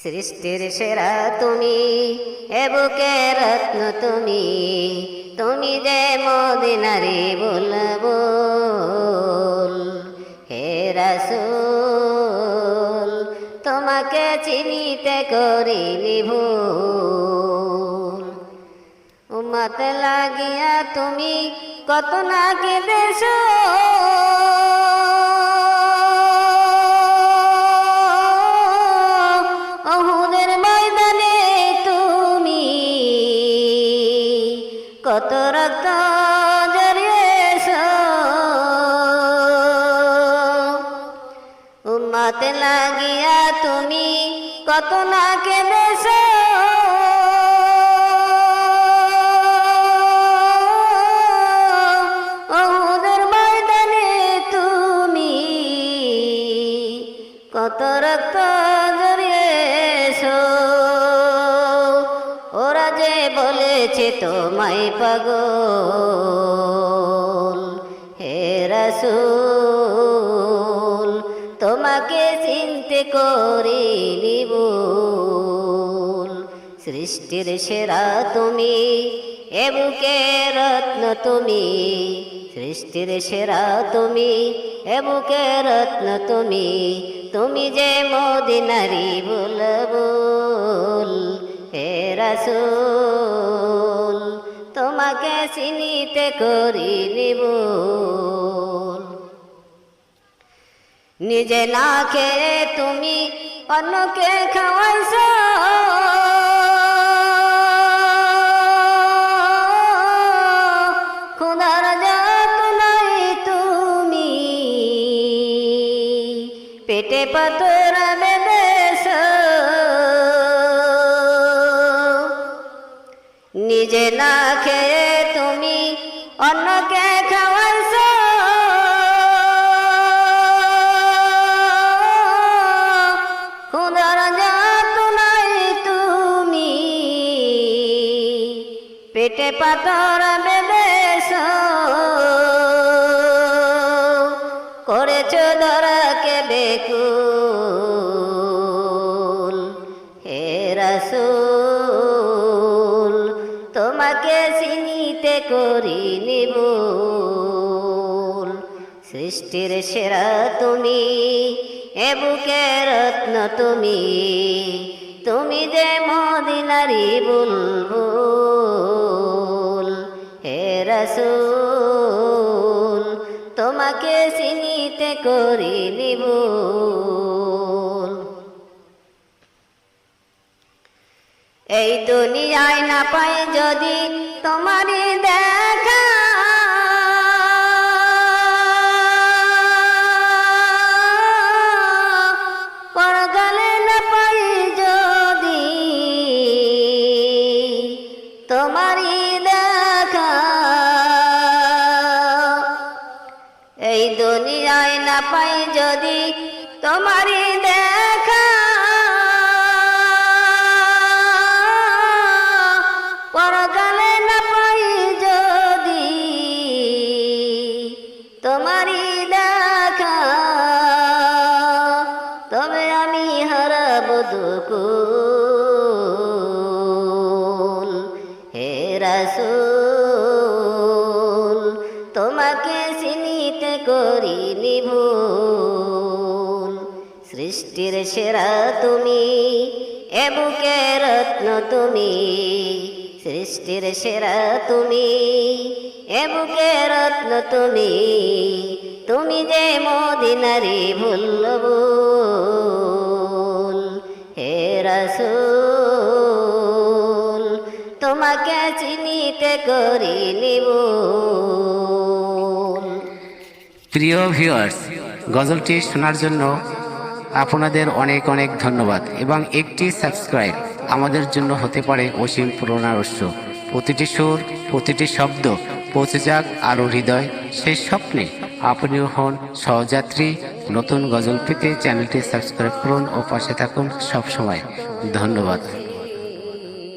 সৃষ্টির সেরা তুমি, এ বুকের রত্ন তুমি, তুমি যে মদিনারি বুলবুল। হে রাসূল, তোমাকে চিনিতে করিনি ভুল। উম্মত লাগিয়া তুমি কত না কেঁদেছো, উহুদের ময়দানে তুমি কত রক্ত ঝরিয়েছো। উম্মত লাগিয়া তুমি কত না কেঁদেছো, উহুদের ময়দানে তুমি কত রক্ত ঝরিয়েছো। ওরা যে বলেছে তোমায় পাগল, হে রাসূল, তোমাকে চিনতে করিনি ভুল। সৃষ্টির সেরা তুমি, এ বুকের রত্ন তুমি, সৃষ্টির সেরা তুমি, এ বুকের রত্ন তুমি, তুমি যে মদিনারি বুলবুল। হে রাসূল, তোমাকে চিনিতে করিনি ভুল। নিজে না খেয়ে তুমি অন্যকে খাওয়াইছো, ক্ষুধার যাতনায় তুমি পেটে পাথর বেঁধেছো। নিজে না খেয়ে তুমি অন্যকে খাওয়াইছো, ক্ষুধার যাতনায় তুমি পেটে পাথর বেঁধেছো। করেছো ধরাকে বেকুল, হে রাসূল, তোমাকে চিনিতে করিনি ভুল। সৃষ্টির সেরা তুমি, এ বুকের রত্ন তুমি, তুমি যে মদিনারি বুলবুল। হে রাসূল, তোমাকে চিনিতে করিনি ভুল। এই দুনিয়ায় না পাই যদি তোমারই দেখা, পরকালে না পাই যদি তোমারই দেখা। এই দুনিয়ায় না পাই যদি তোমারই দেখা, পরকালে না পাই যদি তোমারই দেখা, তবে আমি হারাবো দুকুল। হে রাসূল, তোমাকে চিনিতে করিনি ভুল। সৃষ্টির সেরা তুমি, এ বুকের রত্ন তুমি, সৃষ্টির সেরা তুমি, এ বুকের রত্ন তুমি, তুমি যে মদিনারি বুলবুল। হে রাসূল, তোমাকে চিনিতে করিনি ভুল। প্রিয় ভিউয়ার্স, গজলটি শোনার জন্য আপনাদের অনেক অনেক ধন্যবাদ এবং একটি সাবস্ক্রাইব আমাদের জন্য হতে পারে অসীম প্রেরণার উৎস। প্রতিটি সুর, প্রতিটি শব্দ পৌঁছে যাক আরও হৃদয়। সেই স্বপ্নে আপনিও হন সহযাত্রী। নতুন গজল পেতে চ্যানেলটি সাবস্ক্রাইব করুন ও পাশে থাকুন সবসময়। ধন্যবাদ।